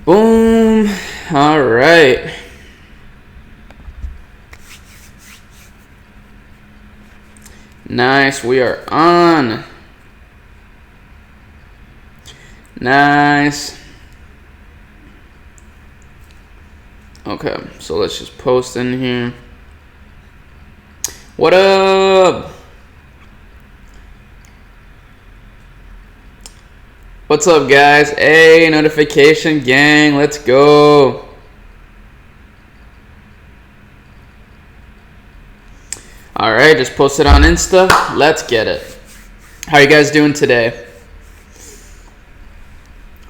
Boom. All right. Nice. We are on. Nice. Okay, so let's just post in here. What up? What's up, guys? Hey, notification gang, let's go. All right, just post it on Insta. Let's get it. How are you guys doing today?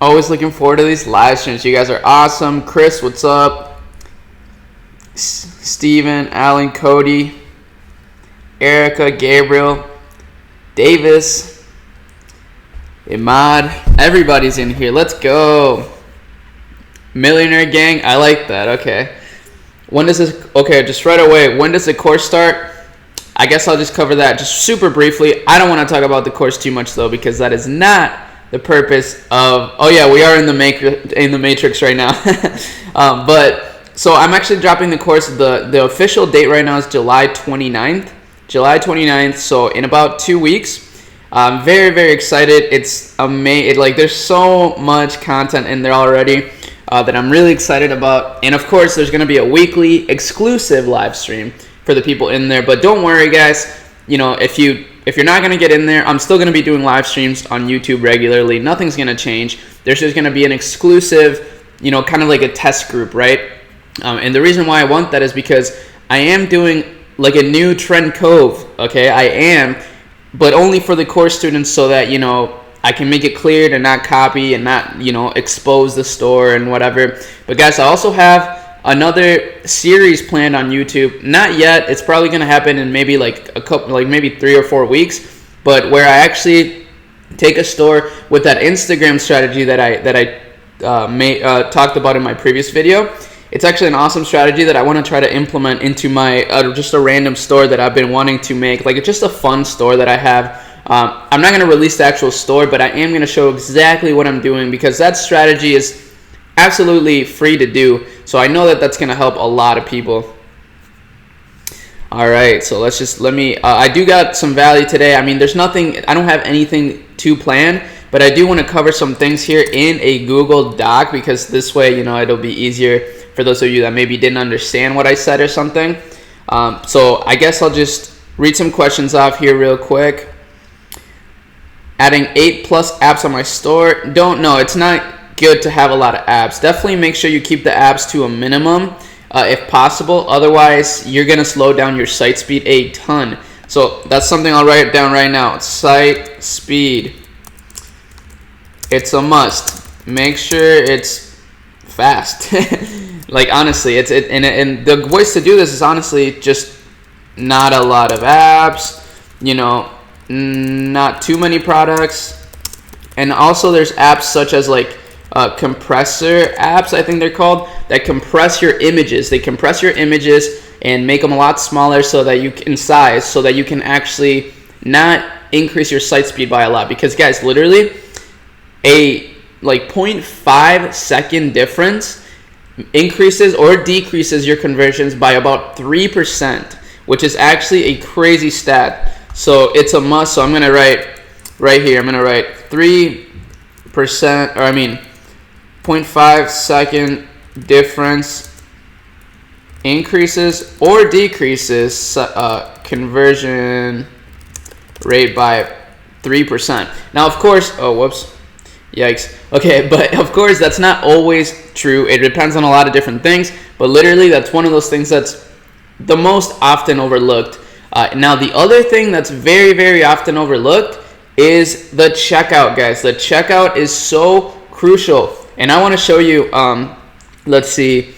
Always looking forward to these live streams. You guys are awesome. Chris, what's up? Steven, Alan, Cody, Erica, Gabriel, Davis, Imad, everybody's in here. Let's go. Millionaire gang, I like that. Okay. When does this, okay, just right away, when does the course start? I guess I'll just cover that just super briefly. I don't want to talk about the course too much though, because that is not the purpose of, oh yeah, we are in the matrix right now. But so I'm actually dropping the course. The official date right now is July 29th. July 29th, so in about 2 weeks. I'm very, very excited. It's amazing. Like, there's so much content in there already that I'm really excited about. And of course, there's going to be a weekly exclusive live stream for the people in there. But don't worry, guys. You know, if you're not going to get in there, I'm still going to be doing live streams on YouTube regularly. Nothing's going to change. There's just going to be an exclusive, you know, kind of like a test group, right? And the reason why I want that is because I am doing like a new trend cove, okay? I am, but only for the course students so that, you know, I can make it clear to not copy and not, you know, expose the store and whatever. But guys, I also have another series planned on YouTube. Not yet. It's probably going to happen in maybe like a couple, like maybe 3 or 4 weeks, but where I actually take a store with that Instagram strategy that I talked about in my previous video. It's actually an awesome strategy that I want to try to implement into my just a random store that I've been wanting to make. Like, it's just a fun store that I have. I'm not going to release the actual store, but I am going to show exactly what I'm doing because that strategy is absolutely free to do. So I know that that's going to help a lot of people. All right, so I do got some value today. I mean, I don't have anything to plan, but I do want to cover some things here in a Google Doc because this way, you know, it'll be easier for those of you that maybe didn't understand what I said or something. So I guess I'll just read some questions off here real quick. Adding 8+ apps on my store. Don't know. It's not good to have a lot of apps. Definitely make sure you keep the apps to a minimum if possible. Otherwise, you're going to slow down your site speed a ton. So that's something I'll write down right now. Site speed. It's a must. Make sure it's fast. Like, honestly, and the voice to do this is honestly just not a lot of apps, you know, not too many products. And also there's apps such as like compressor apps, I think they're called, that compress your images. They compress your images and make them a lot smaller so that you can size, so that you can actually not increase your site speed by a lot. Because guys, literally a like 0.5 second difference increases or decreases your conversions by about 3%, which is actually a crazy stat. So it's a must. So I'm going to write right here, I'm going to write 3%, or I mean 0.5 second difference increases or decreases conversion rate by 3%. Now, of course, oh, whoops. Yikes. Okay, but of course that's not always true. It depends on a lot of different things, but literally that's one of those things that's the most often overlooked. Now the other thing that's very, very often overlooked is the checkout, guys. The checkout is so crucial. And I want to show you, let's see.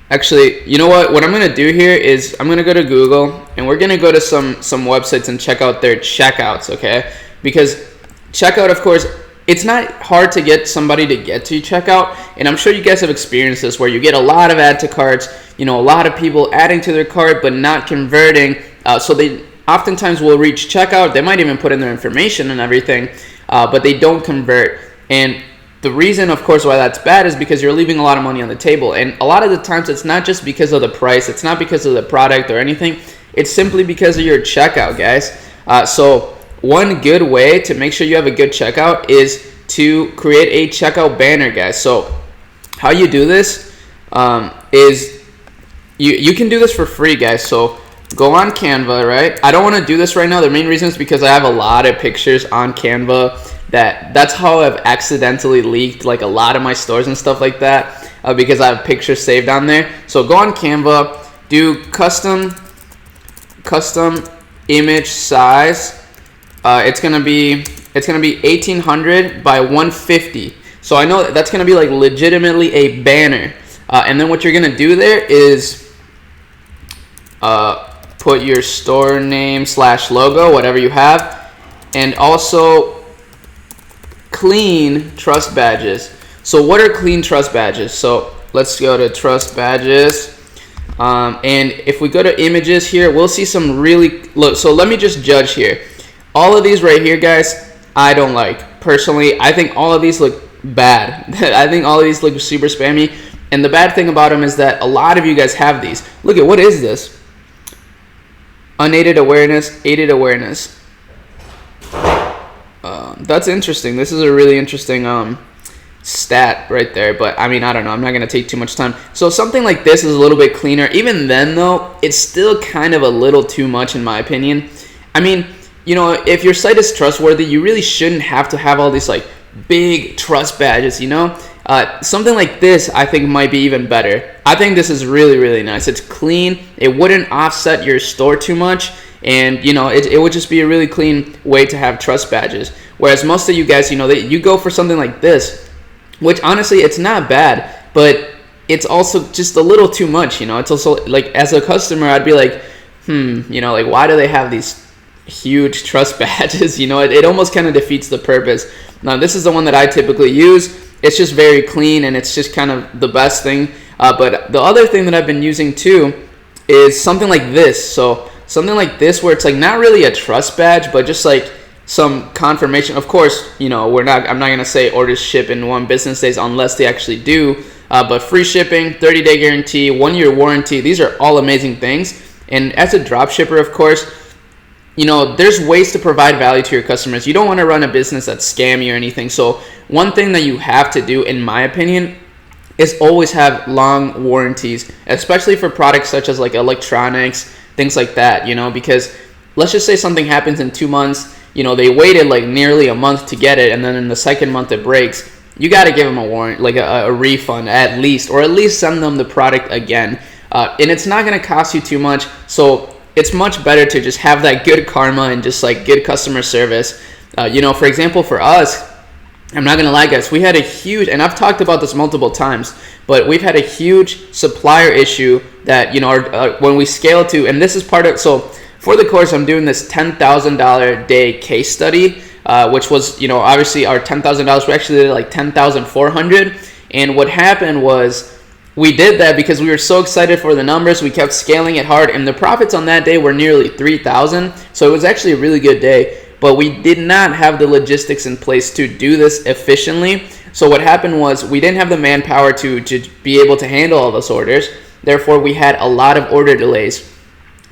Actually, you know what I'm going to do here is I'm going to go to Google and we're going to go to some websites and check out their checkouts, okay? Because checkout, of course, it's not hard to get somebody to get to checkout, and I'm sure you guys have experienced this where you get a lot of add to carts, you know, a lot of people adding to their cart but not converting, so they oftentimes will reach checkout. They might even put in their information and everything, but they don't convert. And the reason, of course, why that's bad is because you're leaving a lot of money on the table. And a lot of the times it's not just because of the price, it's not because of the product or anything, it's simply because of your checkout, guys. So one good way to make sure you have a good checkout is to create a checkout banner, guys. So how you do this is you can do this for free, guys. So go on Canva, right? I don't want to do this right now. The main reason is because I have a lot of pictures on Canva. That's how I've accidentally leaked like a lot of my stores and stuff like that, because I have pictures saved on there. So go on Canva, do custom image size. It's gonna be 1800 by 150. So I know that's gonna be like legitimately a banner. And then what you're gonna do there is put your store name / logo, whatever you have, and also clean trust badges. So what are clean trust badges? So let's go to trust badges, and if we go to images here, we'll see some really look. So let me just judge here. All of these right here, guys, I don't like personally. I think all of these look bad. I think all of these look super spammy, and the bad thing about them is that a lot of you guys have these. Look at, what is this? Unaided awareness, aided awareness. That's interesting. This is a really interesting stat right there, but I mean, I don't know, I'm not gonna take too much time. So something like this is a little bit cleaner. Even then though, it's still kind of a little too much in my opinion. I mean, you know, if your site is trustworthy, you really shouldn't have to have all these like big trust badges, you know. Something like this I think might be even better. I think this is really, really nice. It's clean, it wouldn't offset your store too much, and you know, it would just be a really clean way to have trust badges. Whereas most of you guys, you know, you go for something like this, which honestly it's not bad, but it's also just a little too much, you know. It's also like, as a customer, I'd be like, you know, like, why do they have these huge trust badges? You know, it almost kind of defeats the purpose. Now this is the one that I typically use. It's just very clean, and it's just kind of the best thing. But the other thing that I've been using too is something like this. So something like this, where it's like not really a trust badge, but just like some confirmation. Of course, you know, I'm not gonna say orders ship in 1 business days unless they actually do. But free shipping, 30-day guarantee, 1-year warranty. These are all amazing things. And as a drop shipper, of course, you know, there's ways to provide value to your customers. You don't want to run a business that's scammy or anything. So one thing that you have to do, in my opinion, is always have long warranties, especially for products such as like electronics, things like that, you know, because let's just say something happens in 2 months, you know, they waited like nearly a month to get it, and then in the second month it breaks. You got to give them a warrant, like a refund at least, or at least send them the product again. And it's not going to cost you too much. So it's much better to just have that good karma and just like good customer service. You know, for example, for us, I'm not gonna lie, guys, we had a huge, and I've talked about this multiple times, but we've had a huge supplier issue that, you know, when we scale to, and this is part of, so for the course, I'm doing this $10,000 day case study, which was, you know, obviously our $10,000, we actually did like 10,400. And what happened was, we did that because we were so excited for the numbers. We kept scaling it hard, and the profits on that day were nearly 3,000. So it was actually a really good day, but we did not have the logistics in place to do this efficiently. So what happened was, we didn't have the manpower to be able to handle all those orders. Therefore, we had a lot of order delays.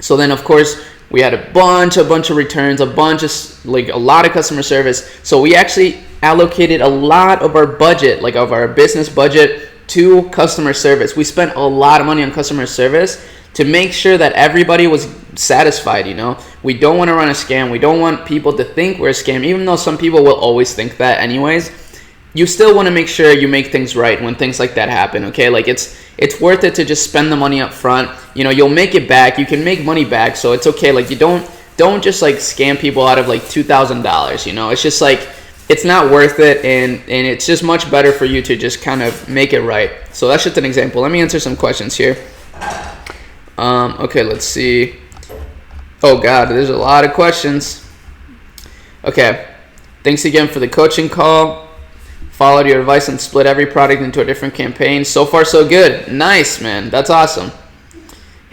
So then, of course, we had a bunch of returns, a lot of customer service. So we actually allocated a lot of our budget, like of our business budget, to customer service. We spent a lot of money on customer service to make sure that everybody was satisfied, you know. We don't want to run a scam. We don't want people to think we're a scam, even though some people will always think that anyways. You still want to make sure you make things right when things like that happen, okay? Like it's worth it to just spend the money up front. You know, you'll make it back. You can make money back, so it's okay. Like, you don't just like scam people out of like $2,000, you know. It's just like, it's not worth it, and it's just much better for you to just kind of make it right. So that's just an example. Let me answer some questions here. Okay, let's see. Oh God, there's a lot of questions. Okay, thanks again for the coaching call. Followed your advice and split every product into a different campaign. So far, so good. Nice, man. That's awesome.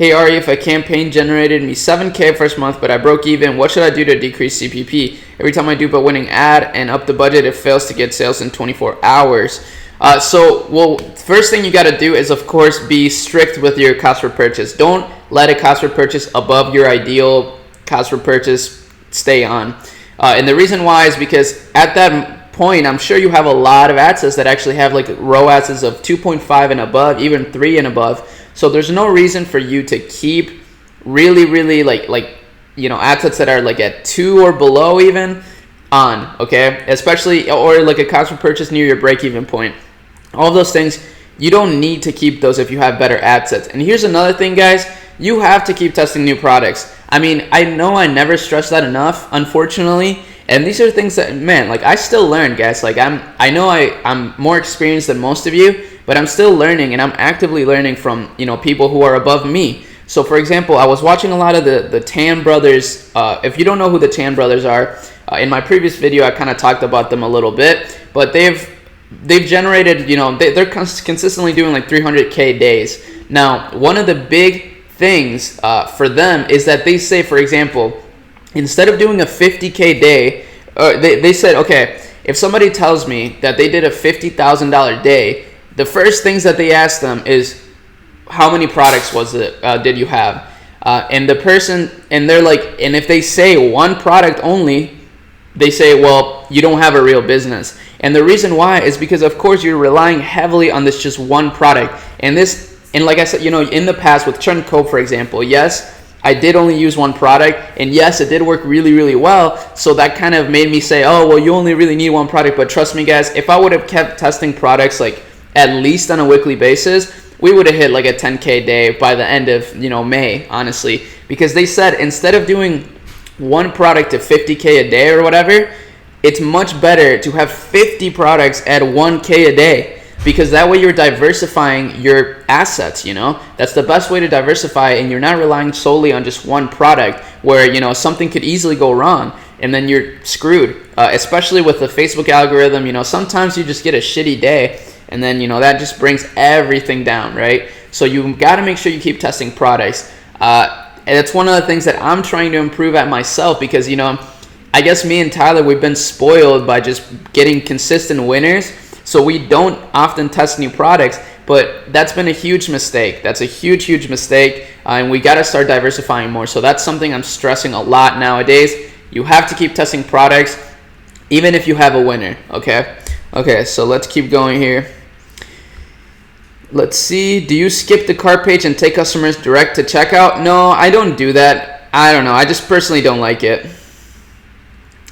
Hey Arie, if a campaign generated me 7K first month, but I broke even, what should I do to decrease CPP? Every time I do a winning ad and up the budget, it fails to get sales in 24 hours. First thing you got to do is, of course, be strict with your cost per purchase. Don't let a cost per purchase above your ideal cost per purchase stay on. And the reason why is because at that point, I'm sure you have a lot of ad sets that actually have like ROASs of 2.5 and above, even 3 and above. So there's no reason for you to keep really ad sets that are like at 2 or below even on, okay? Especially, or like a cost per purchase near your break-even point. All of those things, you don't need to keep those if you have better ad sets. And here's another thing, guys. You have to keep testing new products. I mean, I know I never stress that enough, unfortunately. And these are things that, man, like I still learn, guys. Like I'm more experienced than most of you, but I'm still learning, and I'm actively learning from, people who are above me. So for example, I was watching a lot of the Tan brothers. If you don't know who the Tan brothers are, in my previous video, I kind of talked about them a little bit, but they've generated, they're consistently doing like 300K days. Now, one of the big things for them is that they say, for example, instead of doing a 50K day, they said, okay, if somebody tells me that they did a $50,000 day, the first things that they ask them is, how many products did you have? And they're like, and if they say one product only, they say, well, you don't have a real business. And the reason why is because, of course, you're relying heavily on this just one product. And like I said, in the past with Churn Cope, for example, yes, I did only use one product, and yes, it did work really, really well. So that kind of made me say, oh, well, you only really need one product. But trust me, guys, if I would have kept testing products like at least on a weekly basis, we would have hit like a 10K day by the end of, May, honestly. Because they said instead of doing one product to 50K a day or whatever, it's much better to have 50 products at 1K a day. Because that way you're diversifying your assets, That's the best way to diversify, and you're not relying solely on just one product where, something could easily go wrong and then you're screwed. Especially with the Facebook algorithm, sometimes you just get a shitty day and then, that just brings everything down, right? So you got to make sure you keep testing products. And it's one of the things that I'm trying to improve at myself because, I guess me and Tyler, we've been spoiled by just getting consistent winners. So we don't often test new products, but that's been a huge mistake. That's a huge, huge mistake, and we got to start diversifying more. So that's something I'm stressing a lot nowadays. You have to keep testing products, even if you have a winner, okay? Okay, so let's keep going here. Let's see. Do you skip the cart page and take customers direct to checkout? No, I don't do that. I don't know. I just personally don't like it.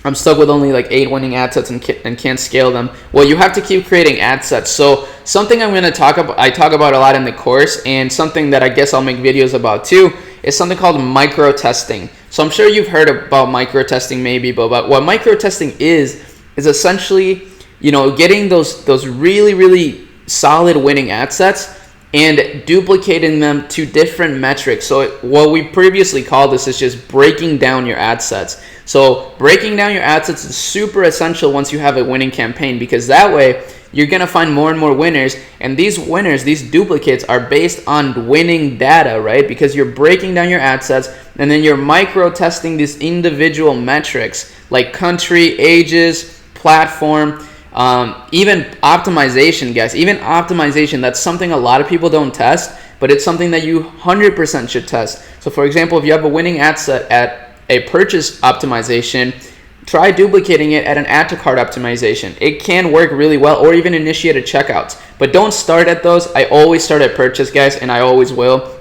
I'm stuck with only like 8 winning ad sets and can't scale them. Well, you have to keep creating ad sets. So something I'm going to talk about, I talk about a lot in the course, and something that I guess I'll make videos about too, is something called micro testing. So I'm sure you've heard about micro testing maybe, but what micro testing is essentially, getting those really, really solid winning ad sets and duplicating them to different metrics. So what we previously called this is just breaking down your ad sets. So breaking down your ad sets is super essential once you have a winning campaign, because that way you're going to find more and more winners, and these winners, these duplicates, are based on winning data, right? Because you're breaking down your ad sets and then you're micro testing these individual metrics like country, ages, platform, even optimization, guys. Even optimization, that's something a lot of people don't test, but it's something that you 100% should test. So for example, if you have a winning ad set at a purchase optimization, try duplicating it at an add to cart optimization. It can work really well, or even initiated checkouts. But don't start at those. I always start at purchase, guys, and I always will,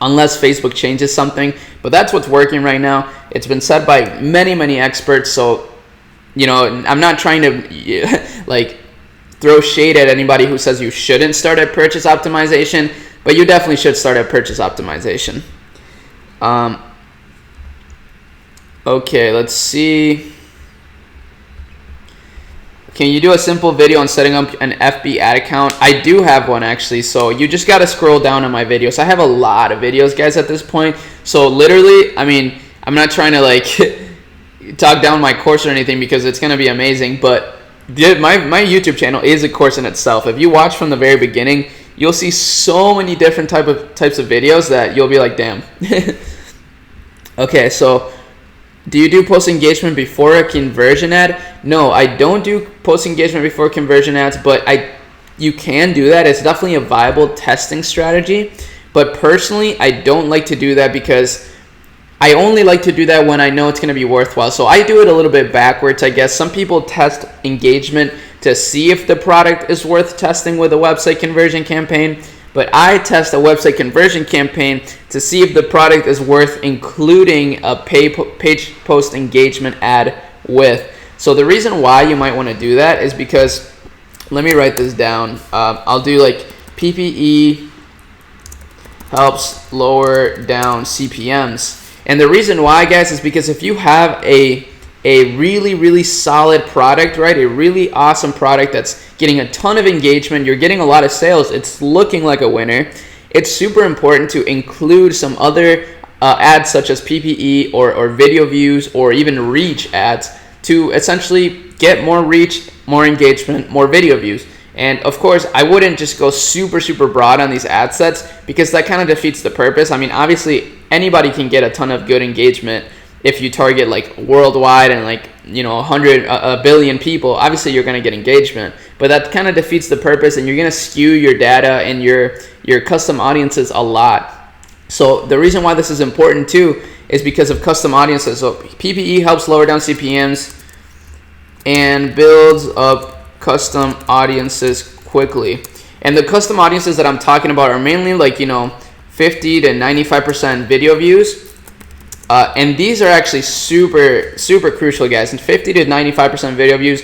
unless Facebook changes something. But that's what's working right now. It's been said by many, many experts. So, I'm not trying to like throw shade at anybody who says you shouldn't start at purchase optimization, but you definitely should start at purchase optimization. Okay, let's see. Can you do a simple video on setting up an FB ad account? I do have one actually, so you just got to scroll down on my videos. I have a lot of videos, guys, at this point. So literally, I'm not trying to like talk down my course or anything because it's going to be amazing, but my YouTube channel is a course in itself. If you watch from the very beginning, you'll see so many different types of videos that you'll be like, damn. Okay, so do you do post engagement before a conversion ad? No, I don't do post engagement before conversion ads, but you can do that. It's definitely a viable testing strategy. But personally, I don't like to do that because I only like to do that when I know it's going to be worthwhile. So I do it a little bit backwards, I guess. Some people test engagement to see if the product is worth testing with a website conversion campaign. But I test a website conversion campaign to see if the product is worth including a page post engagement ad with. So the reason why you might want to do that is because, let me write this down. I'll do like PPE helps lower down CPMs. And the reason why, guys, is because if you have a really solid product, right, a really awesome product that's getting a ton of engagement, you're getting a lot of sales, it's looking like a winner, it's super important to include some other ads such as PPE or video views or even reach ads to essentially get more reach, more engagement, more video views. And of course, I wouldn't just go super broad on these ad sets because that kind of defeats the purpose. I mean, obviously, anybody can get a ton of good engagement if you target like worldwide and like, you know, a billion people. Obviously, you're going to get engagement, but that kind of defeats the purpose, and you're going to skew your data and your custom audiences a lot. So the reason why this is important too is because of custom audiences. So PPE helps lower down CPMs and builds up custom audiences quickly. And the custom audiences that I'm talking about are mainly like, you know, 50 to 95% video views. And these are actually super crucial, guys. And 50 to 95% video views,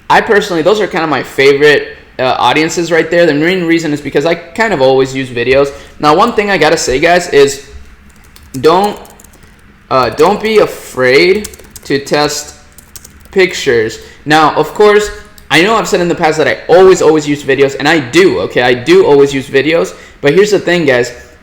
I personally, those are kind of my favorite audiences right there. The main reason is because I kind of always use videos. Now, one thing I gotta say, guys, is don't be afraid to test pictures. Now, of course, I know I've said in the past that I always use videos, and I do, okay? I do always use videos, but here's the thing, guys.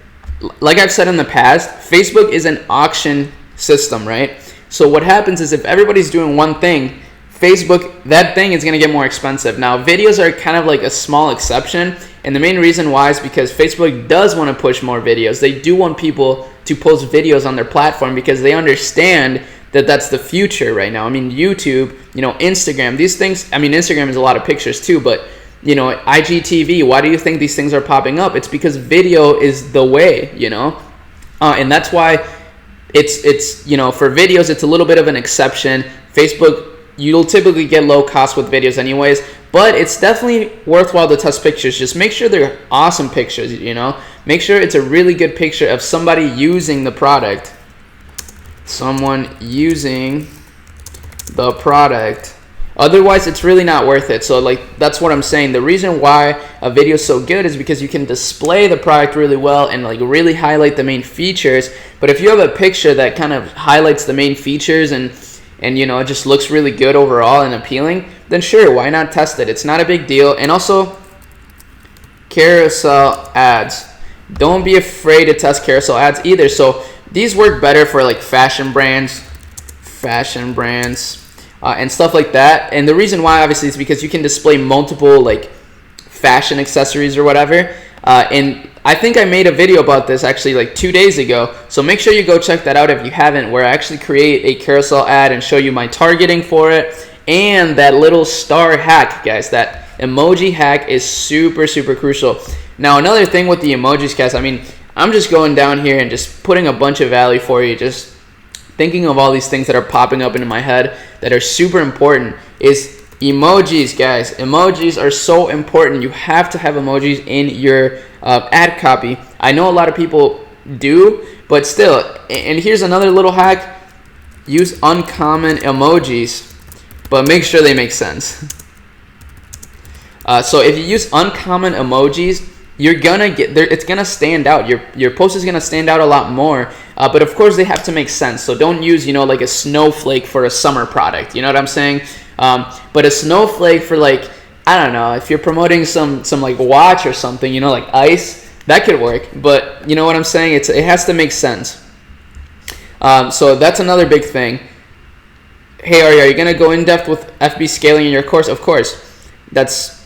Like I've said in the past, Facebook is an auction system, right? So what happens is if everybody's doing one thing, Facebook, that thing is going to get more expensive. Now, videos are kind of like a small exception, and the main reason why is because Facebook does want to push more videos. They do want people to post videos on their platform because they understand that that's the future right now. I mean, YouTube, you know, Instagram, these things, I mean, Instagram is a lot of pictures too, but, you know, IGTV, why do you think these things are popping up? It's because video is the way, you know, and that's why it's, you know, for videos, it's a little bit of an exception. Facebook, you'll typically get low cost with videos anyways, but it's definitely worthwhile to test pictures. Just make sure they're awesome pictures, you know, make sure it's a really good picture of somebody using the product. Someone using the product. Otherwise, it's really not worth it. So like, that's what I'm saying. The reason why a video is so good is because you can display the product really well and like really highlight the main features. But if you have a picture that kind of highlights the main features and you know, it just looks really good overall and appealing, then sure, why not test it? It's not a big deal. And also, carousel ads. Don't be afraid to test carousel ads either. So these work better for like fashion brands, and stuff like that. And the reason why, obviously, is because you can display multiple like fashion accessories or whatever. And I think I made a video about this actually like 2 days ago. So make sure you go check that out if you haven't, where I actually create a carousel ad and show you my targeting for it. And that little star hack, guys, that emoji hack is super crucial. Now, another thing with the emojis, guys, I mean, I'm just going down here and just putting a bunch of value for you, just thinking of all these things that are popping up into my head that are super important is emojis, guys. Emojis are so important. You have to have emojis in your ad copy. I know a lot of people do, but still. And here's another little hack. Use uncommon emojis, but make sure they make sense. So if you use uncommon emojis, you're gonna get there. It's gonna stand out. Your post is gonna stand out a lot more. But of course, they have to make sense. So don't use, you know, like a snowflake for a summer product. You know what I'm saying? But a snowflake for like, I don't know, if you're promoting some like watch or something, you know, like ice, that could work. But you know what I'm saying? It has to make sense. So that's another big thing. Hey, are you gonna go in depth with FB scaling in your course? Of course.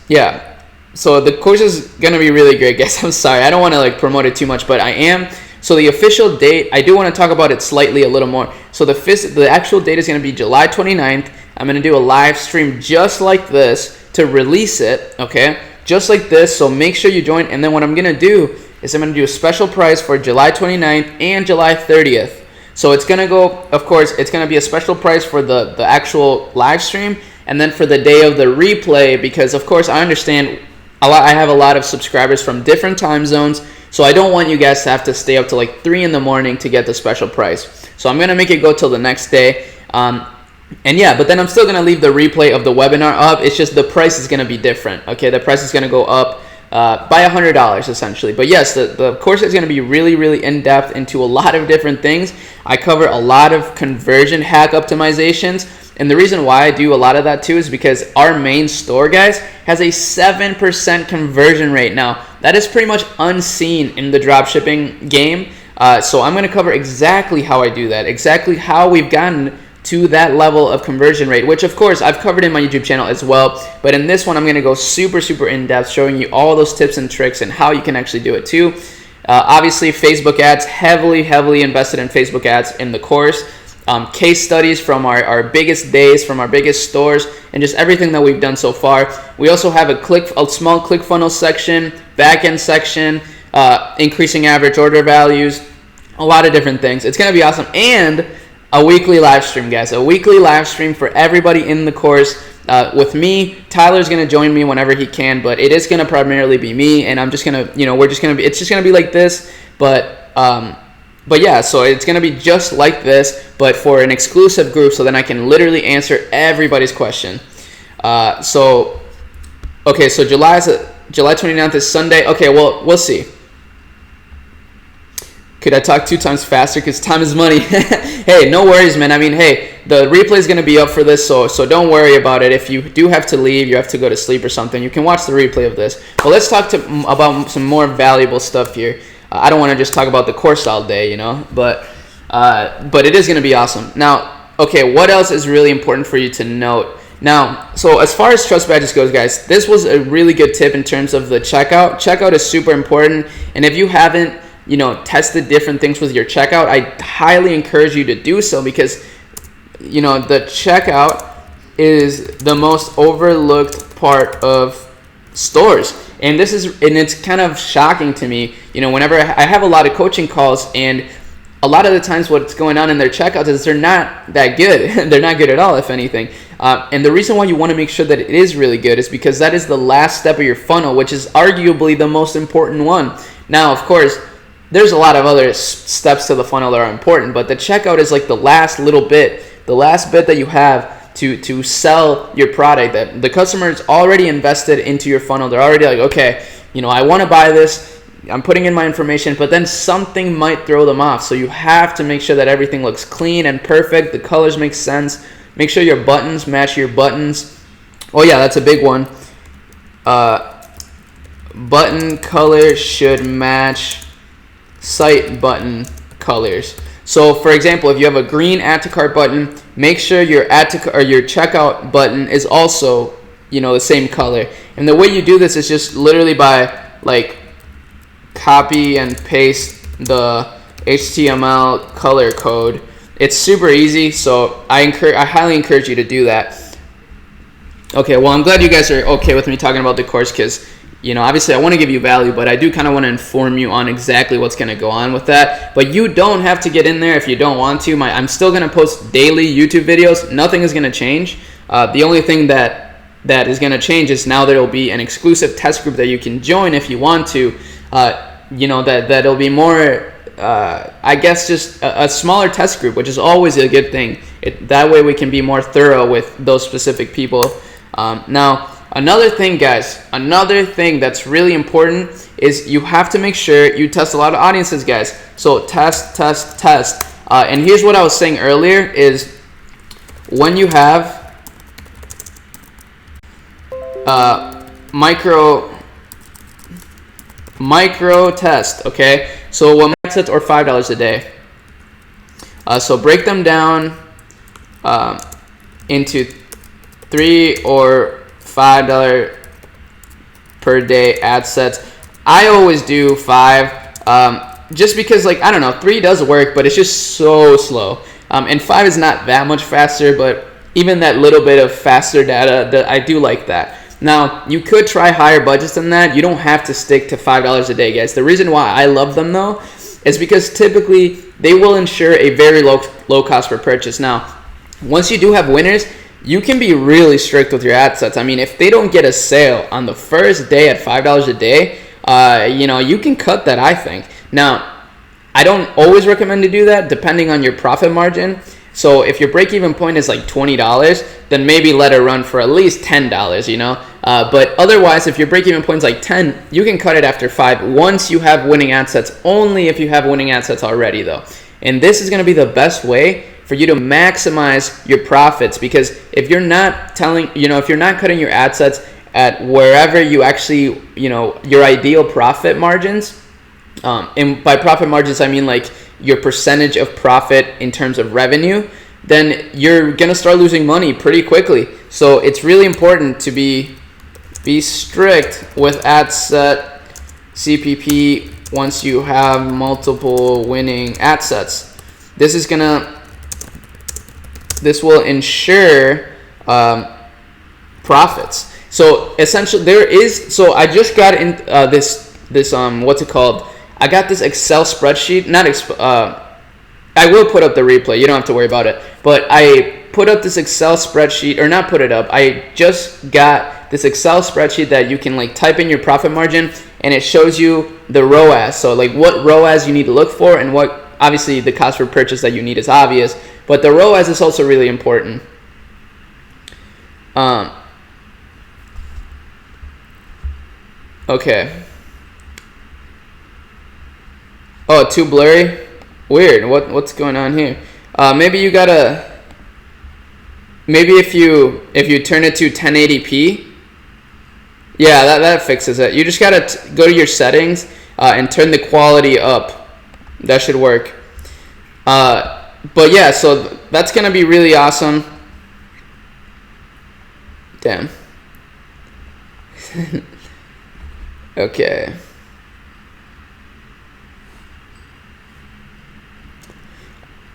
Yeah. so the course is gonna be really great, guys. I'm sorry, I don't want to like promote it too much, but I am. So the official date, I do want to talk about it slightly a little more. So the actual date is gonna be July 29th. I'm gonna do a live stream just like this to release it, okay? Just like this. So make sure you join. And then what I'm gonna do is I'm gonna do a special price for July 29th and July 30th. So it's gonna go, of course, it's gonna be a special price for the actual live stream, and then for the day of the replay, because of course I understand I have a lot of subscribers from different time zones, so I don't want you guys to have to stay up to like 3 in the morning to get the special price. So I'm gonna make it go till the next day. And yeah, but then I'm still gonna leave the replay of the webinar up. It's just the price is gonna be different. Okay, the price is gonna go up by $100 essentially. But yes, the course is going to be really, really in-depth into a lot of different things. I cover a lot of conversion hack optimizations, and the reason why I do a lot of that too is because our main store, guys, has a 7% conversion rate. Now that is pretty much unseen in the dropshipping game. So I'm going to cover exactly how I do that, exactly how we've gotten to that level of conversion rate, which of course I've covered in my YouTube channel as well. But in this one, I'm going to go super, super in depth, showing you all those tips and tricks and how you can actually do it too. Obviously, Facebook ads, heavily invested in Facebook ads in the course. Case studies from our biggest days, from our biggest stores, and just everything that we've done so far. We also have a small ClickFunnels section, backend section, increasing average order values, a lot of different things. It's going to be awesome. And a weekly live stream, guys. A weekly live stream for everybody in the course with me. Tyler's going to join me whenever he can, but it is going to primarily be me, and I'm just going to, it's just going to be like this, but yeah, so it's going to be just like this, but for an exclusive group, so then I can literally answer everybody's question. So July 29th is Sunday. Okay, well, we'll see. Could I talk 2 times faster? Because time is money. Hey, no worries, man. I mean, hey, the replay is going to be up for this, so don't worry about it. If you do have to leave, you have to go to sleep or something, you can watch the replay of this. But let's talk about some more valuable stuff here. I don't want to just talk about the course all day, but it is going to be awesome. Now, okay, what else is really important for you to note? Now, so as far as trust badges goes, guys, this was a really good tip in terms of the checkout. Checkout is super important, and if you haven't tested different things with your checkout, I highly encourage you to do so, because the checkout is the most overlooked part of stores. And it's kind of shocking to me, whenever I have a lot of coaching calls, and a lot of the times what's going on in their checkouts is they're not that good. They're not good at all, if anything. And the reason why you want to make sure that it is really good is because that is the last step of your funnel, which is arguably the most important one. Now, of course, there's a lot of other steps to the funnel that are important, but the checkout is like the last little bit, the last bit that you have to sell your product, that the customer is already invested into your funnel. They're already like, okay, I want to buy this, I'm putting in my information, but then something might throw them off. So you have to make sure that everything looks clean and perfect, the colors make sense, make sure your buttons match your buttons. Oh yeah, that's a big one. Button color should match site button colors. So for example, if you have a green add to cart button, make sure your your checkout button is also the same color. And the way you do this is just literally by like copy and paste the HTML color code. It's super easy, so I highly encourage you to do that. Okay, well, I'm glad you guys are okay with me talking about the course, because obviously I want to give you value, but I do kind of want to inform you on exactly what's going to go on with that. But you don't have to get in there if you don't want to. I'm still going to post daily YouTube videos. Nothing is going to change. The only thing that is going to change is now there will be an exclusive test group that you can join if you want to. That'll be more, I guess, just a smaller test group, which is always a good thing. That way we can be more thorough with those specific people. Now, another thing, guys, that's really important is you have to make sure you test a lot of audiences, guys. So test. And here's what I was saying earlier is when you have micro test, okay? So what sets or $5 a day. So break them down into $3 or $5 per day ad sets. I always do 5, just because, like, I don't know, 3 does work, but it's just so slow. And 5 is not that much faster, but even that little bit of faster data, I do like that. Now, you could try higher budgets than that. You don't have to stick to $5 a day, guys. The reason why I love them, though, is because typically they will ensure a very low cost per purchase. Now, once you do have winners, you can be really strict with your ad sets. I mean, if they don't get a sale on the first day at $5 a day, you can cut that, I think. Now, I don't always recommend to do that, depending on your profit margin. So if your break-even point is like $20, then maybe let it run for at least $10, But otherwise, if your break-even point is like 10, you can cut it after 5 once you have winning ad sets, only if you have winning ad sets already, though. And this is going to be the best way for you to maximize your profits, because if you're not if you're not cutting your ad sets at wherever you actually, your ideal profit margins, and by profit margins, I mean like your percentage of profit in terms of revenue, then you're going to start losing money pretty quickly. So it's really important to be strict with ad set CPP once you have multiple winning ad sets. This will ensure profits. So essentially I just got in this what's it called? I got this Excel spreadsheet. I will put up the replay. You don't have to worry about it. But I put up this Excel spreadsheet, or not put it up. I just got this Excel spreadsheet that you can like type in your profit margin, and it shows you the ROAS. So like what ROAS you need to look for, and what, obviously the cost per purchase that you need is obvious, but the ROAS is also really important. Okay. Oh, too blurry? Weird. What's going on here? Maybe you gotta. Maybe if you turn it to 1080p. Yeah, that fixes it. You just gotta go to your settings and turn the quality up. That should work. But yeah, so that's gonna be really awesome. Damn. Okay.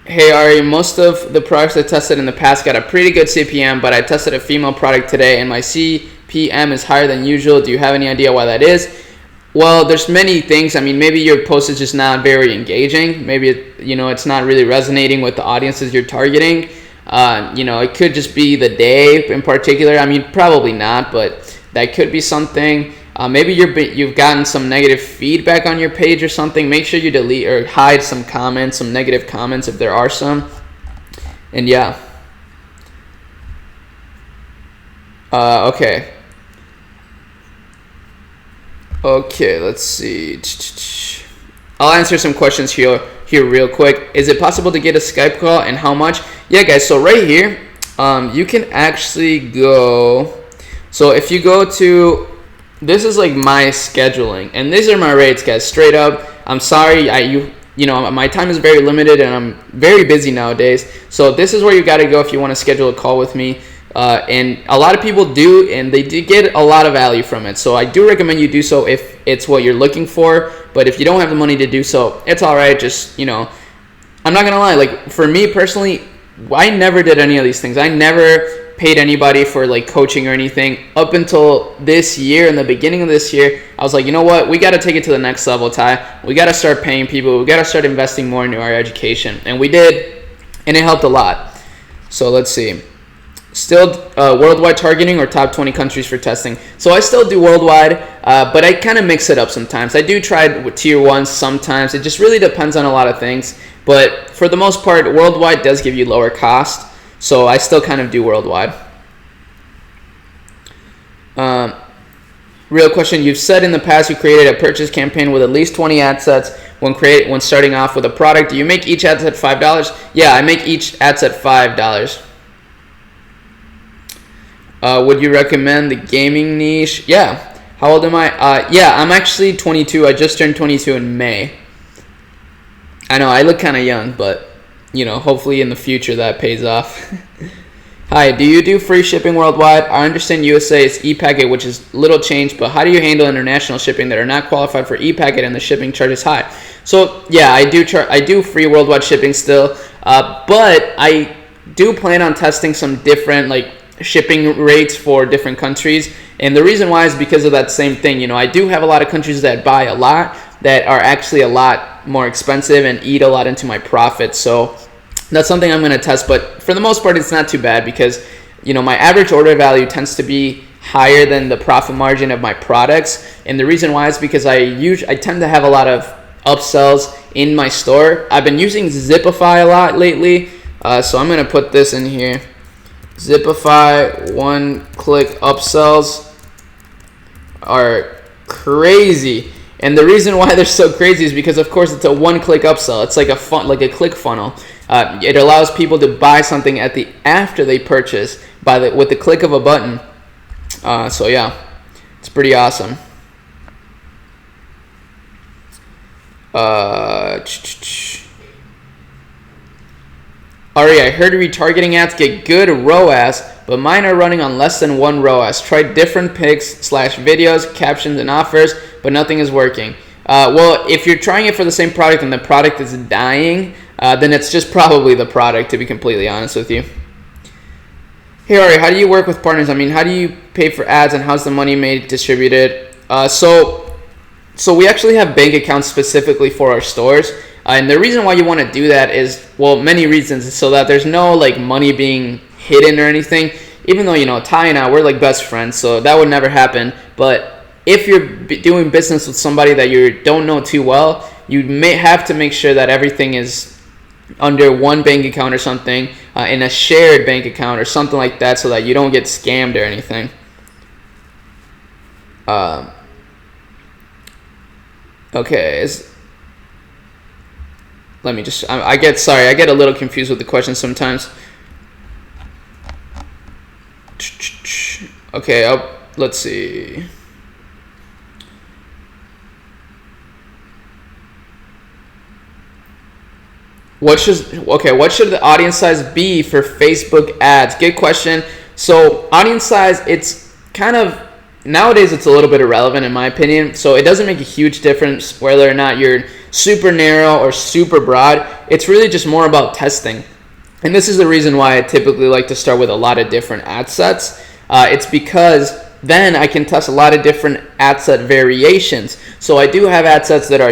Hey Arie, most of the products I tested in the past got a pretty good CPM, but I tested a female product today and my CPM is higher than usual. Do you have any idea why that is? Well, there's many things. I mean, maybe your post is just not very engaging. Maybe it's not really resonating with the audiences you're targeting. It could just be the day in particular. I mean, probably not, but that could be something. Maybe you've gotten some negative feedback on your page or something. Make sure you delete or hide some comments, some negative comments if there are some. And yeah. Okay. Okay, let's see. I'll answer some questions here real quick. Is it possible to get a Skype call, and how much? Yeah, guys, so right here, you can actually go. So if you go to, this is like my scheduling, and these are my rates, guys, straight up. I'm sorry, my time is very limited and I'm very busy nowadays. So this is where you got to go if you want to schedule a call with me. And a lot of people do, and they do get a lot of value from it. So I do recommend you do so if it's what you're looking for. But if you don't have the money to do so, it's all right. Just, I'm not going to lie. Like, for me personally, I never did any of these things. I never paid anybody for like coaching or anything up until this year. In the beginning of this year, I was like, you know what? We got to take it to the next level, Ty. We got to start paying people. We got to start investing more into our education. And we did, and it helped a lot. So let's see. Still worldwide targeting or top 20 countries for testing. So I still do worldwide, but I kind of mix it up sometimes. I do try with tier 1 sometimes. It just really depends on a lot of things. But for the most part, worldwide does give you lower cost. So I still kind of do worldwide. Real question. You've said in the past you created a purchase campaign with at least 20 ad sets when starting off with a product. Do you make each ad set $5? Yeah, I make each ad set $5. Would you recommend the gaming niche? Yeah. How old am I? Yeah, I'm actually 22. I just turned 22 in May. I know, I look kind of young, but, hopefully in the future that pays off. Hi, do you do free shipping worldwide? I understand USA is e-packet, which is little change, but how do you handle international shipping that are not qualified for e-packet and the shipping charge is high? So yeah, I do free worldwide shipping still, but I do plan on testing some different like shipping rates for different countries. And the reason why is because of that same thing. You know, I do have a lot of countries that buy a lot that are actually a lot more expensive and eat a lot into my profits. So that's something I'm going to test, but for the most part, it's not too bad because, you know, my average order value tends to be higher than the profit margin of my products. And the reason why is because I tend to have a lot of upsells in my store. I've been using Zipify a lot lately, so I'm going to put this in here. Zipify one-click upsells are crazy. And the reason why they're so crazy is because, of course, it's a one-click upsell. It's like a click funnel. It allows people to buy something after they purchase with the click of a button. So yeah, it's pretty awesome. Arie, I heard retargeting ads get good ROAS, but mine are running on less than 1 ROAS. Tried different pics/videos, captions, and offers, but nothing is working. Well, if you're trying it for the same product and the product is dying, then it's just probably the product, to be completely honest with you. Hey, Arie, how do you work with partners? I mean, how do you pay for ads and how's the money made distributed? So we actually have bank accounts specifically for our stores. And the reason why you want to do that is, well, many reasons, so that there's no like money being hidden or anything. Even though, you know, Ty and I, we're like best friends, so that would never happen. But if you're doing business with somebody that you don't know too well, you may have to make sure that everything is under one bank account or something, in a shared bank account or something like that, so that you don't get scammed or anything. Okay, let me just, I get a little confused with the question sometimes. Okay, let's see. What should the audience size be for Facebook ads? Good question. So audience size, it's kind of, nowadays it's a little bit irrelevant in my opinion. So it doesn't make a huge difference whether or not you're super narrow or super broad. It's really just more about testing. And this is the reason why I typically like to start with a lot of different ad sets. It's because then I can test a lot of different ad set variations. So I do have ad sets that are,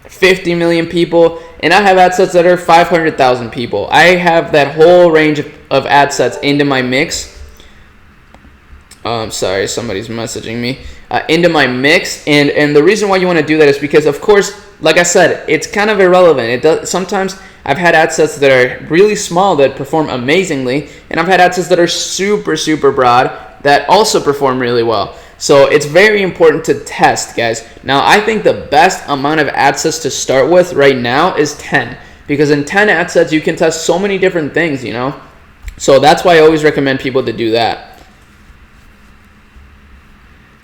50 million people, and I have ad sets that are 500,000 people. I have that whole range of ad sets into my mix. Sorry, somebody's messaging me. Into my mix, and the reason why you want to do that is because, of course, like I said, it's kind of irrelevant. Sometimes I've had ad sets that are really small that perform amazingly, and I've had ad sets that are super, super broad that also perform really well. So it's very important to test, guys. Now, I think the best amount of ad sets to start with right now is 10, because in 10 ad sets, you can test so many different things, So that's why I always recommend people to do that.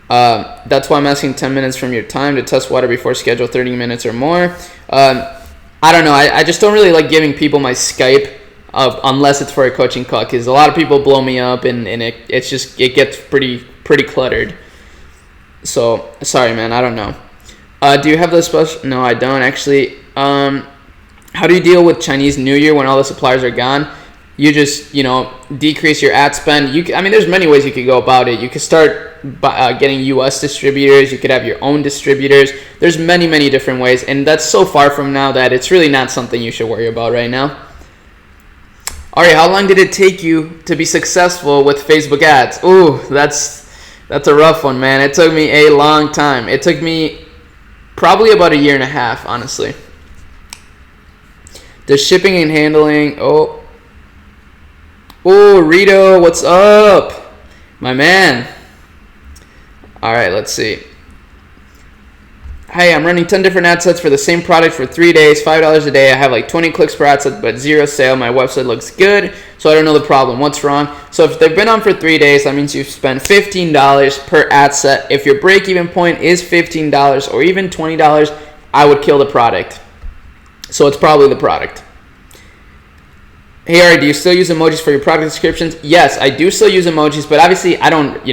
That's why I'm asking 10 minutes from your time to test water before schedule 30 minutes or more. I don't know. I just don't really like giving people my Skype unless it's for a coaching call, because a lot of people blow me up and it gets pretty cluttered. So sorry, man. I don't know. Do you have the special? No, I don't actually. How do you deal with Chinese New Year when all the suppliers are gone? You just, decrease your ad spend. There's many ways you could go about it. You could start getting U.S. distributors. You could have your own distributors. There's many, many different ways, and that's so far from now that it's really not something you should worry about right now. Arie, how long did it take you to be successful with Facebook ads? Ooh, that's a rough one, man. It took me a long time. It took me probably about 1.5 years, honestly. The shipping and handling, Oh, Rito, what's up? My man. All right, let's see. Hey, I'm running 10 different ad sets for the same product for 3 days, $5 a day. I have like 20 clicks per ad set, but 0 sale. My website looks good, so I don't know the problem. What's wrong? So if they've been on for 3 days, that means you've spent $15 per ad set. If your break-even point is $15 or even $20, I would kill the product. So it's probably the product. Hey Arie, do you still use emojis for your product descriptions? Yes, I do still use emojis, but obviously I don't,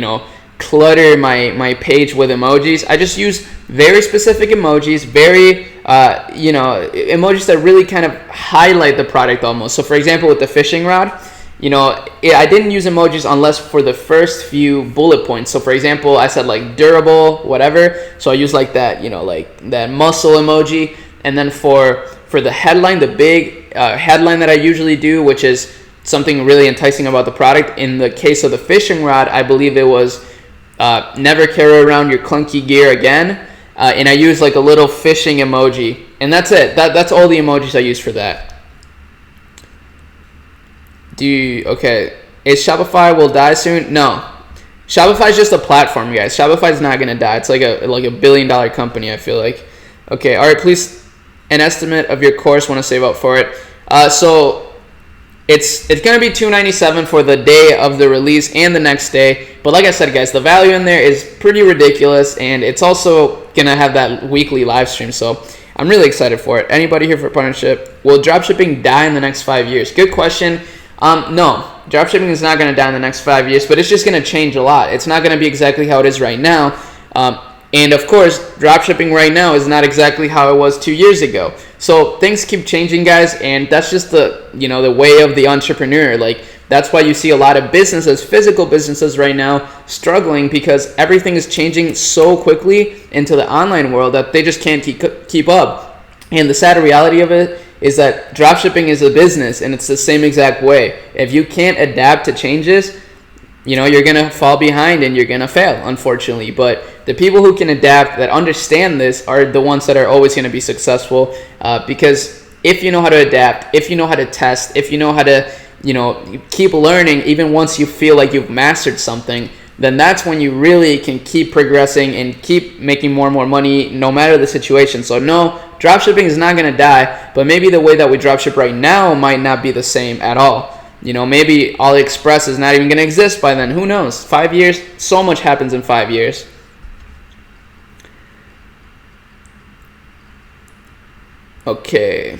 clutter my page with emojis. I just use very specific emojis, very, emojis that really kind of highlight the product almost. So for example, with the fishing rod, I didn't use emojis unless for the first few bullet points. So for example, I said like durable, whatever. So I use like that, like that muscle emoji. And then for the headline, the big headline that I usually do, which is something really enticing about the product. In the case of the fishing rod, I believe it was never carry around your clunky gear again. And I use like a little fishing emoji. And that's it. That's all the emojis I use for that. Okay. Is Shopify will die soon? No. Shopify is just a platform, guys. Shopify is not going to die. It's like a $1 billion company, I feel like. Okay. All right, please. An estimate of your course, want to save up for it. So it's going to be $297 for the day of the release and the next day. But like I said, guys, the value in there is pretty ridiculous, and it's also going to have that weekly live stream. So I'm really excited for it. Anybody here for a partnership? Will dropshipping die in the next 5 years? Good question. No, dropshipping is not going to die in the next 5 years, but it's just going to change a lot. It's not going to be exactly how it is right now. And of course, dropshipping right now is not exactly how it was 2 years ago. So things keep changing, guys, and that's just the way of the entrepreneur. Like, that's why you see a lot of businesses, physical businesses right now, struggling because everything is changing so quickly into the online world that they just can't keep up. And the sad reality of it is that dropshipping is a business, and it's the same exact way. If you can't adapt to changes, you're going to fall behind and you're going to fail, unfortunately. But the people who can adapt, that understand this, are the ones that are always going to be successful, because if you know how to adapt, if you know how to test, if you know how to, keep learning, even once you feel like you've mastered something, then that's when you really can keep progressing and keep making more and more money no matter the situation. So no, dropshipping is not going to die, but maybe the way that we dropship right now might not be the same at all. Maybe AliExpress is not even going to exist by then. Who knows? 5 years, so much happens in 5 years. Okay.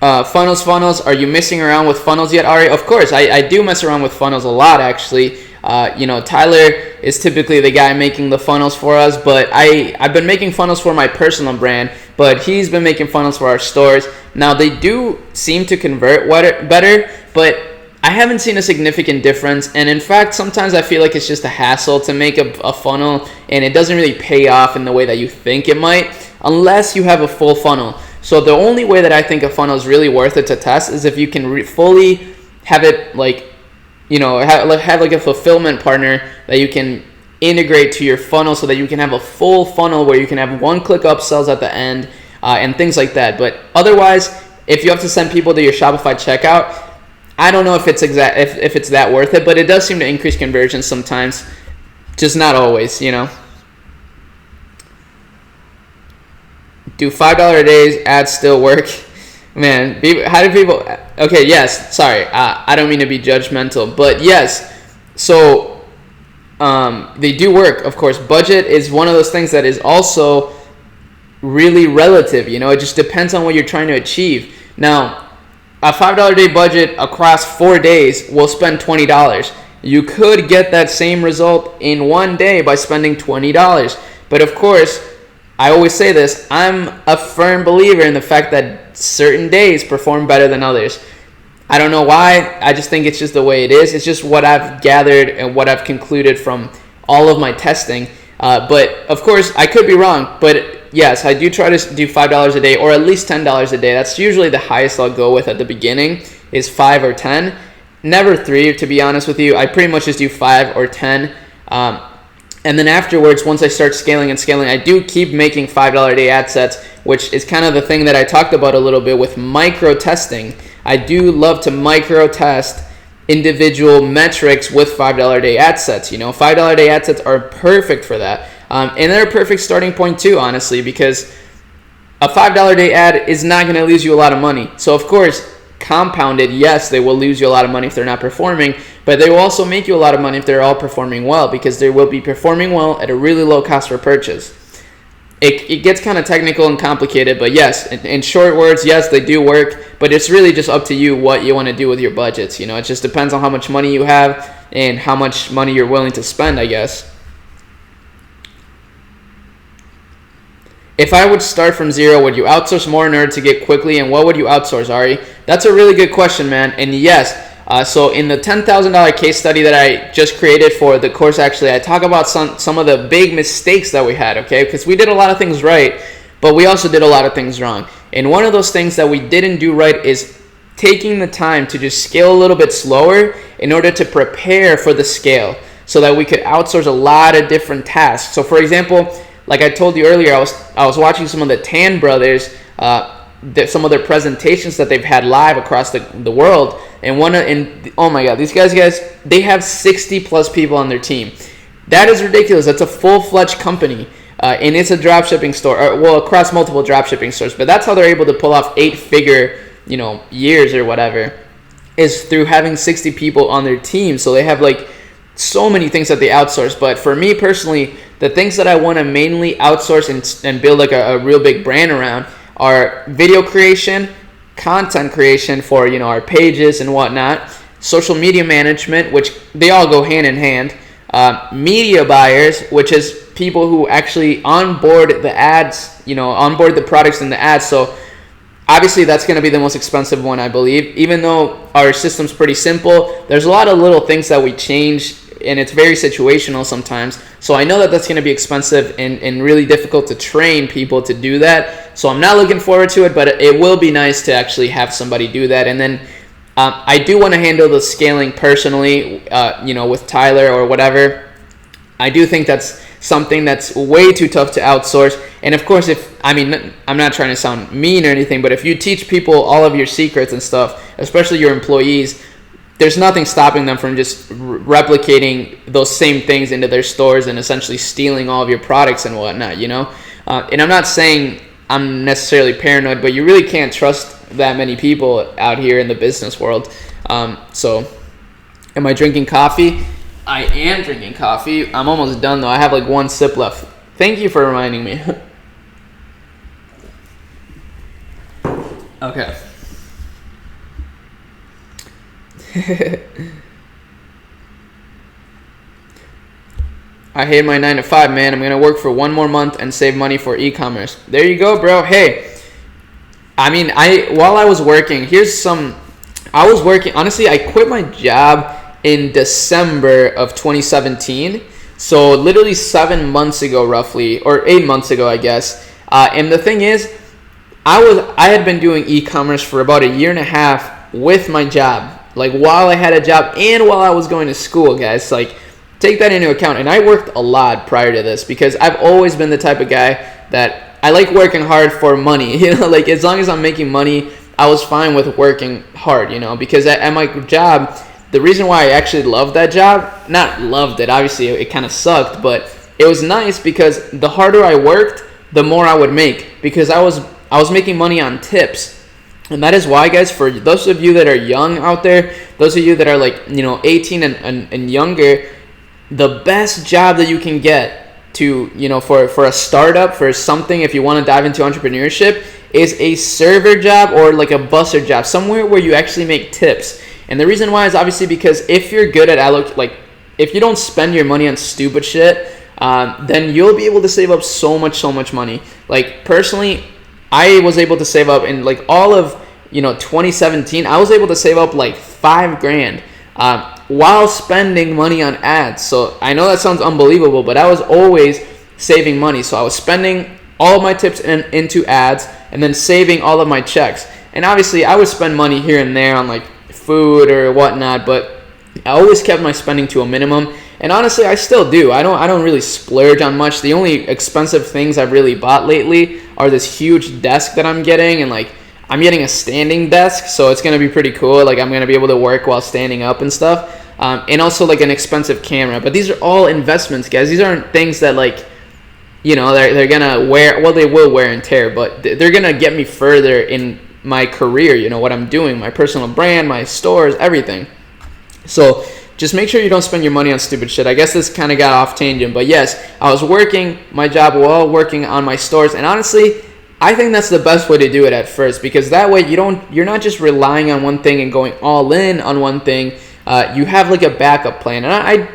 Funnels. Are you messing around with funnels yet, Arie? Of course, I do mess around with funnels a lot, actually. Tyler is typically the guy making the funnels for us, but I've been making funnels for my personal brand, but he's been making funnels for our stores. Now, they do seem to convert better, but I haven't seen a significant difference. And in fact, sometimes I feel like it's just a hassle to make a funnel, and it doesn't really pay off in the way that you think it might, unless you have a full funnel. So the only way that I think a funnel is really worth it to test is if you can fully have it have like a fulfillment partner that you can integrate to your funnel, so that you can have a full funnel where you can have one-click upsells at the end, and things like that. But otherwise, if you have to send people to your Shopify checkout, I don't know if it's if it's that worth it, but it does seem to increase conversions sometimes, just not always, Do $5 a day ads still work? Man, how do people... Okay, yes, sorry. I don't mean to be judgmental, but yes. So, they do work, of course. Budget is one of those things that is also really relative. It just depends on what you're trying to achieve. Now, a $5 a day budget across 4 days will spend $20. You could get that same result in 1 day by spending $20. But of course, I always say this, I'm a firm believer in the fact that certain days perform better than others. I don't know why. I just think it's just the way it is. It's just what I've gathered and what I've concluded from all of my testing. But of course, I could be wrong. But yes, I do try to do $5 a day, or at least $10 a day. That's usually the highest I'll go with at the beginning, is 5 or 10. Never 3, to be honest with you. I pretty much just do 5 or 10. And then afterwards, once I start scaling, I do keep making $5 a day ad sets, which is kind of the thing that I talked about a little bit with micro testing. I do love to micro test individual metrics with $5 a day ad sets. $5 a day ad sets are perfect for that. And they're a perfect starting point too, honestly, because a $5 a day ad is not going to lose you a lot of money. So of course, compounded, yes, they will lose you a lot of money if they're not performing, but they will also make you a lot of money if they're all performing well, because they will be performing well at a really low cost per purchase. it gets kind of technical and complicated, but yes, in short words, yes, they do work, but it's really just up to you what you want to do with your budgets. You know, it just depends on how much money you have and how much money you're willing to spend, I guess. If I would start from zero, would you outsource more in order to get quickly, and what would you outsource, Arie? That's a really good question, man. And yes, so in the $10,000 case study that I just created for the course, actually, I talk about some of the big mistakes that we had, okay? Because we did a lot of things right, but we also did a lot of things wrong. And one of those things that we didn't do right is taking the time to just scale a little bit slower in order to prepare for the scale so that we could outsource a lot of different tasks. So for example, like I told you earlier, I was watching some of the Tan brothers, some of their presentations that they've had live across the world, and oh my god, these guys, they have 60 plus people on their team. That is ridiculous. That's a full-fledged company, and it's a dropshipping store, across multiple dropshipping stores. But that's how they're able to pull off 8-figure, years or whatever, is through having 60 people on their team. So they have like so many things that they outsource. But for me personally, the things that I want to mainly outsource and build like a real big brand around are video creation, content creation for our pages and whatnot, social media management, which they all go hand in hand, media buyers, which is people who actually onboard the ads, onboard the products in the ads. So obviously that's going to be the most expensive one, I believe. Even though our system's pretty simple, there's a lot of little things that we change, and it's very situational sometimes. So I know that that's going to be expensive and really difficult to train people to do that. So I'm not looking forward to it, but it will be nice to actually have somebody do that. And then I do want to handle the scaling personally, with Tyler or whatever. I do think that's something that's way too tough to outsource. And of course, I'm not trying to sound mean or anything, but if you teach people all of your secrets and stuff, especially your employees, there's nothing stopping them from just replicating those same things into their stores and essentially stealing all of your products and whatnot, And I'm not saying I'm necessarily paranoid, but you really can't trust that many people out here in the business world. So am I drinking coffee? I am drinking coffee. I'm almost done though. I have like one sip left. Thank you for reminding me. Okay. I hate my 9 to 5, man. I'm going to work for one more month and save money for e-commerce. There you go, bro. Hey, while I was working, honestly, I quit my job in December of 2017. So literally 7 months ago, roughly, or 8 months ago, I guess. And the thing is, I had been doing e-commerce for about a year and a half with my job. Like while I had a job and while I was going to school, guys. Like take that into account. And I worked a lot prior to this because I've always been the type of guy that I like working hard for money. Like as long as I'm making money, I was fine with working hard, because at my job, the reason why I actually loved that job, not loved it, obviously it kind of sucked, but it was nice because the harder I worked, the more I would make, because I was making money on tips. And that is why, guys, for those of you that are young out there, those of you that are like 18 and younger, the best job that you can get to for a startup, for something, if you want to dive into entrepreneurship, is a server job or like a busser job, somewhere where you actually make tips. And the reason why is obviously because if you're good at if you don't spend your money on stupid shit, then you'll be able to save up so much money. Like personally, I was able to save up in like all of 2017. I was able to save up like $5,000 while spending money on ads. So I know that sounds unbelievable, but I was always saving money. So I was spending all of my tips into ads and then saving all of my checks. And obviously I would spend money here and there on like food or whatnot, but I always kept my spending to a minimum. And honestly, I still do. I don't really splurge on much. The only expensive things I've really bought lately are this huge desk that I'm getting, and like I'm getting a standing desk, so it's gonna be pretty cool. Like I'm gonna be able to work while standing up and stuff, and also like an expensive camera. But these are all investments, guys. These aren't things that like they're gonna wear. Well, they will wear and tear, but they're gonna get me further in my career. What I'm doing, my personal brand, my stores, everything. So just make sure you don't spend your money on stupid shit. I guess this kind of got off tangent, but yes, I was working my job while working on my stores, and honestly, I think that's the best way to do it at first, because that way you're not just relying on one thing and going all in on one thing. You have like a backup plan, and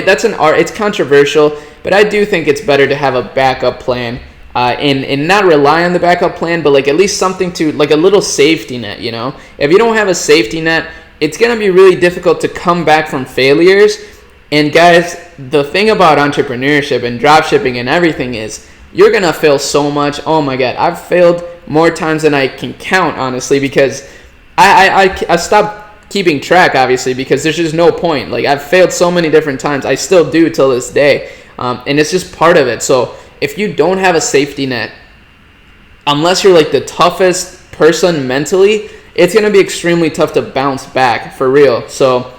that's an art. It's controversial, but I do think it's better to have a backup plan, and not rely on the backup plan, but like at least something to like a little safety net. If you don't have a safety net, it's gonna be really difficult to come back from failures. And guys, the thing about entrepreneurship and dropshipping and everything is you're gonna fail so much. Oh my god, I've failed more times than I can count, honestly, because I stopped keeping track, obviously, because there's just no point. Like, I've failed so many different times. I still do till this day, and it's just part of it. So if you don't have a safety net, unless you're like the toughest person mentally, it's gonna be extremely tough to bounce back, for real. So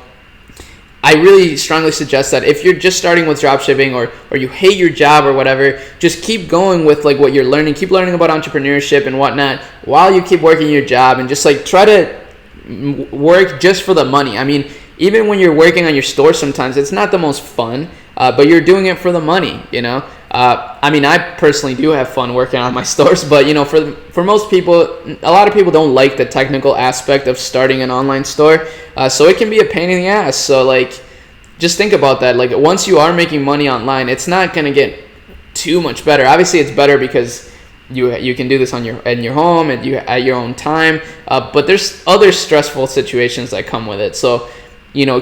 I really strongly suggest that if you're just starting with dropshipping, or you hate your job or whatever, just keep going with like what you're learning. Keep learning about entrepreneurship and whatnot while you keep working your job, and just like try to work just for the money. I mean, even when you're working on your store, sometimes it's not the most fun, but you're doing it for the money. I mean, I personally do have fun working on my stores, but for most people, a lot of people don't like the technical aspect of starting an online store, so it can be a pain in the ass. So like, just think about that. Like, once you are making money online, it's not gonna get too much better. Obviously, it's better because you can do this in your home and you at your own time, but there's other stressful situations that come with it. So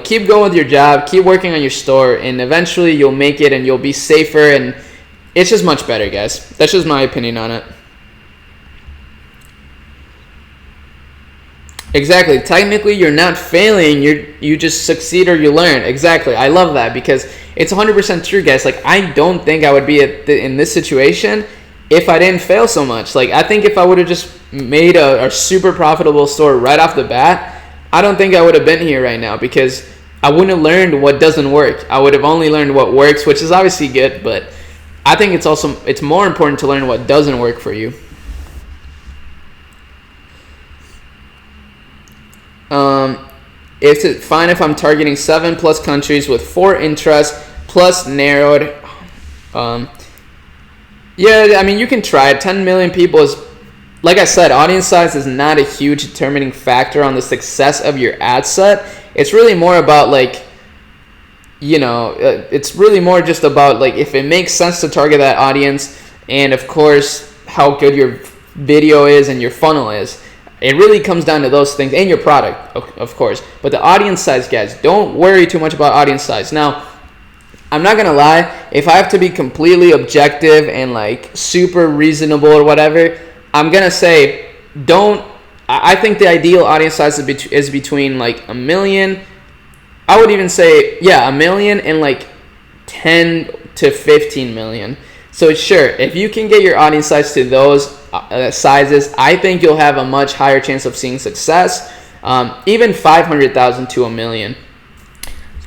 keep going with your job, keep working on your store, and eventually you'll make it and you'll be safer, and it's just much better, guys. That's just my opinion on it. Exactly. Technically, you're not failing. You just succeed or you learn. Exactly. I love that, because it's 100% true, guys. Like, I don't think I would be in this situation if I didn't fail so much. Like, I think if I would have just made a super profitable store right off the bat, I don't think I would have been here right now, because I wouldn't have learned what doesn't work. I would have only learned what works, which is obviously good, but I think it's more important to learn what doesn't work for you. It's fine if I'm targeting 7+ countries with 4 interests plus narrowed. Yeah, I mean, you can try it. 10 million people is, like I said, audience size is not a huge determining factor on the success of your ad set. It's really more about like, it's really more just about like if it makes sense to target that audience, and of course how good your video is and your funnel is. It really comes down to those things, and your product, of course. But the audience size, guys, don't worry too much about audience size. Now, I'm not gonna lie, if I have to be completely objective and like super reasonable or whatever, I'm gonna say I think the ideal audience size is between like 1 million. I would even say, 1 million and like 10 to 15 million. So sure, if you can get your audience size to those sizes, I think you'll have a much higher chance of seeing success. Even 500,000 to 1 million.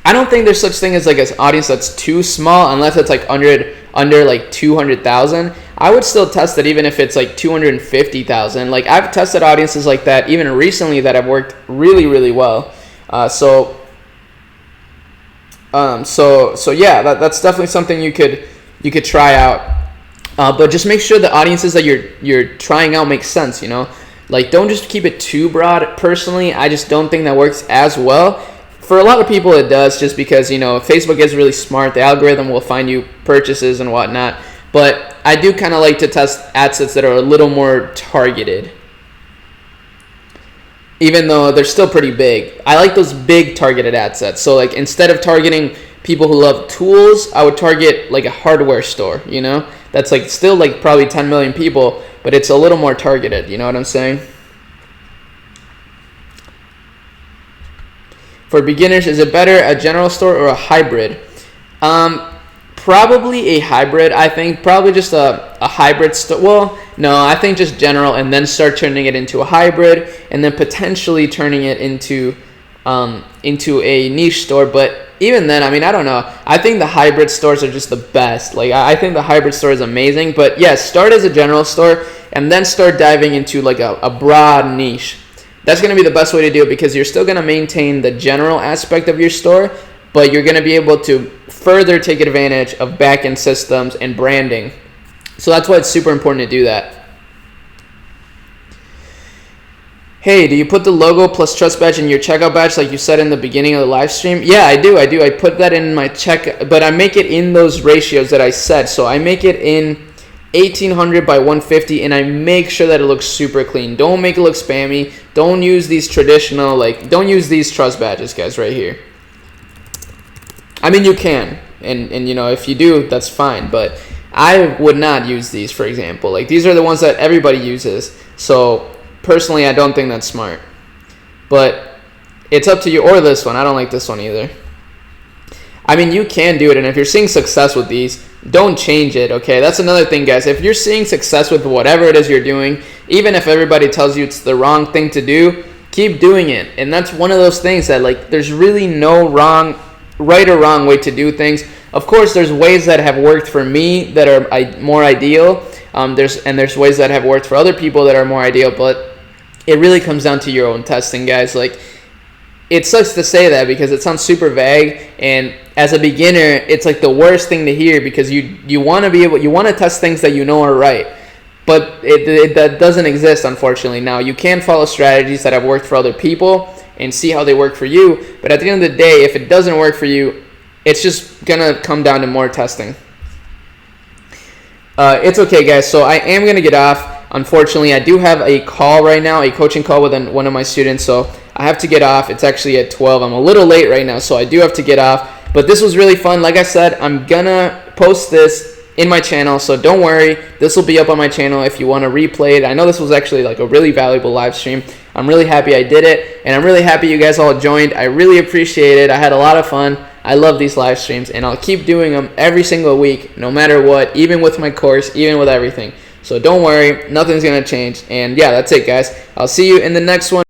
I don't think there's such thing as like an audience that's too small, unless it's like under like 200,000. I would still test it even if it's like 250,000. Like, I've tested audiences like that even recently that have worked really, really well. So yeah, that's definitely something you could try out. But just make sure the audiences that you're trying out make sense. Like, don't just keep it too broad. Personally, I just don't think that works as well. For a lot of people, it does, just because Facebook is really smart. The algorithm will find you purchases and whatnot. But I do kind of like to test ad sets that are a little more targeted, even though they're still pretty big. I like those big targeted ad sets. So like, instead of targeting people who love tools, I would target like a hardware store, that's like still like probably 10 million people, but it's a little more targeted. You know what I'm saying? For beginners, is it better a general store or a hybrid? Probably a hybrid. I think probably just a hybrid store. Well, no, I think just general, and then start turning it into a hybrid, and then potentially turning it into a niche store. But even then, I mean, I don't know. I think the hybrid stores are just the best. Like, I think the hybrid store is amazing. But yes, start as a general store, and then start diving into like a broad niche. That's going to be the best way to do it, because you're still going to maintain the general aspect of your store, but you're going to be able to further take advantage of back-end systems and branding. So that's why it's super important to do that. Hey, do you put the logo plus trust badge in your checkout badge like you said in the beginning of the live stream? Yeah, I do. I put that in my but I make it in those ratios that I said. So I make it in 1800 by 150, and I make sure that it looks super clean. Don't make it look spammy. Don't use these traditional, don't use these trust badges, guys, right here. I mean, you can, and if you do, that's fine, but I would not use these, for example. These are the ones that everybody uses. So personally, I don't think that's smart, but it's up to you. Or this one. I don't like this one either. I mean, you can do it, and if you're seeing success with these, don't change it, okay? That's another thing, guys. If you're seeing success with whatever it is you're doing, even if everybody tells you it's the wrong thing to do, keep doing it. And that's one of those things that, there's really no right or wrong way to do things. Of course, there's ways that have worked for me that are more ideal. There's ways that have worked for other people that are more ideal, but it really comes down to your own testing, guys. It sucks to say that because it sounds super vague, and as a beginner, it's the worst thing to hear, because you want to test things that you know are right, but that doesn't exist, unfortunately. Now, you can follow strategies that have worked for other people and see how they work for you, but at the end of the day, if it doesn't work for you, it's just gonna come down to more testing. It's okay, guys. So I am gonna get off. Unfortunately, I do have a call right now, a coaching call with one of my students, so I have to get off. It's actually at 12. I'm a little late right now, so I do have to get off. But this was really fun. Like I said, I'm gonna post this in my channel, so don't worry. This will be up on my channel if you want to replay it. I know this was actually a really valuable live stream. I'm really happy I did it, and I'm really happy you guys all joined. I really appreciate it. I had a lot of fun. I love these live streams, and I'll keep doing them every single week, no matter what, even with my course, even with everything. So don't worry, nothing's going to change. And yeah, that's it, guys. I'll see you in the next one.